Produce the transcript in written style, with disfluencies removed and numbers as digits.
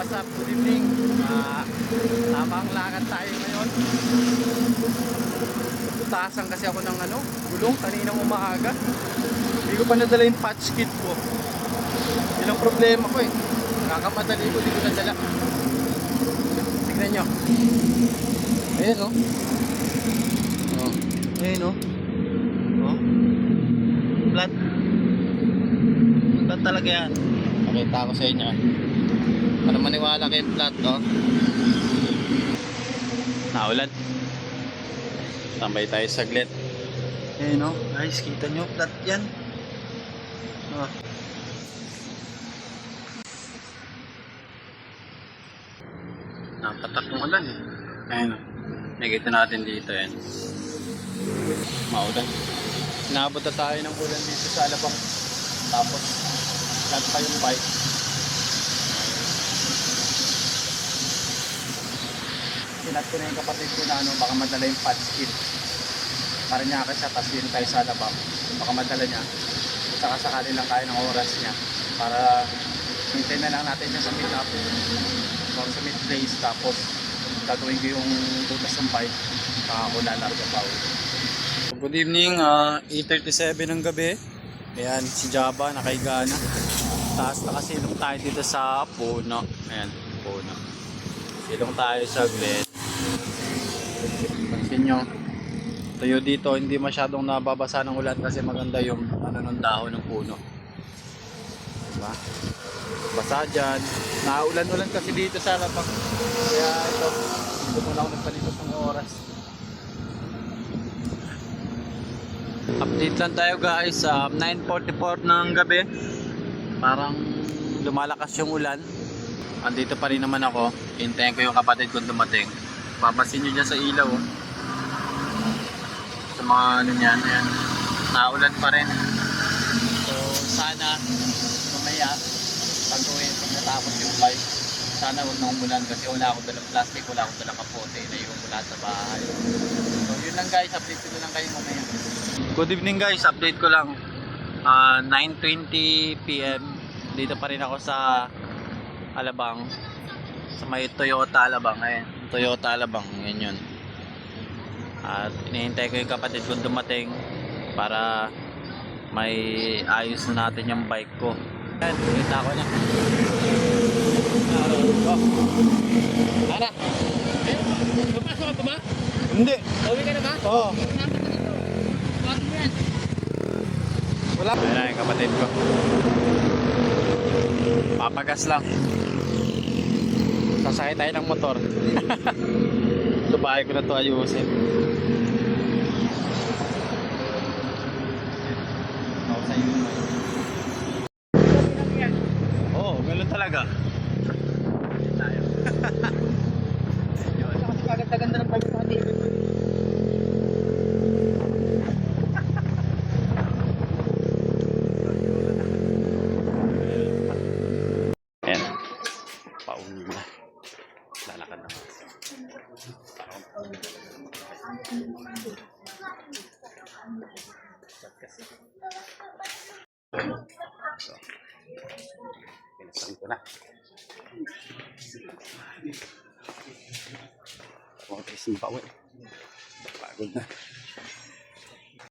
what's up? Good evening. Tamang lakad tayo ngayon. Tutasan kasi ako ng gulong kaninang umaga. Hindi ko pa nadala yung patch kit ko. Yun ang problema ko eh. Nakakamadali ko, hindi ko nadala. Tignan nyo. Ayan o. Ayan o. Flat. Flat talaga yan. Pakita ko sa inyo. Para maniwala kayo flat o. Naulan. Tambay tayo saglit. Ayan o. Guys, kita nyo flat yan. Napatak ng ulan eh. Ayan o. Nakikita natin dito yan. Maulan. Naabot na tayo ng ulan dito sa Alabang. Tapos flat pa yung bike. Sinat ko na yung kapatid ko na baka madala yung patch kit. Para niya kasi tapos yun tayo sa Alabang. Baka madala niya. Saka sakali lang tayo ng oras niya. Para hintay na lang natin niya sa meet up. Or sa meet place. Tapos gagawin ko yung butas ng bike. Saka ako lalarga pa ulit. Good evening, 8:37 ng gabi. Ayan, si Java nakahiga na. Taas nakasilong tayo dito sa puno. Ayan, puno. Silong tayo saglit. Pansin nyo, tayo dito hindi masyadong nababasa ng ulan kasi maganda yung ng dahon ng puno. Diba? Basa dyan. Naulan-ulan kasi dito sa Alabang. Kaya ito, dito muna ako nagpalipas ng oras. Update lang tayo guys, 9:44 ng gabi. Parang lumalakas yung ulan. Andito pa rin naman ako. Hintayin ko yung kapatid kong dumating. Papasin nyo dyan sa ilaw sa mga niyan. Ayan. Naulan pa rin. So sana mamaya pag natapos yung bike, sana huwag na umulan kasi wala akong dalang plastic, wala akong dalang kapote na yung mula sa bahay. So yun lang guys, update ko na lang kayo mamaya. Good evening guys, update ko lang. 9:20 PM. Dito pa rin ako sa Alabang. Sa may Toyota Alabang. Ayan, Toyota Alabang. Yan yun. At hinihintay ko yung kapatid kong dumating para may ayos na natin yung bike ko. Ayan, kita ko na. Ana? Papasok ka pa ba? Hindi. Uwi ka na ba? Oo. Wala. Ayan na yung kapatid ko. Papagas lang. Sasakay tayo ng motor. Ito bahay ko na ito ayusin. Ako sa iyo. Oo, gano'n talaga. Tayo. Kasi kaganda-ganda ng bike sa David. Lalakad naman. So, pinasan ko na. Ako ang tisin pa uwi. Pagod na.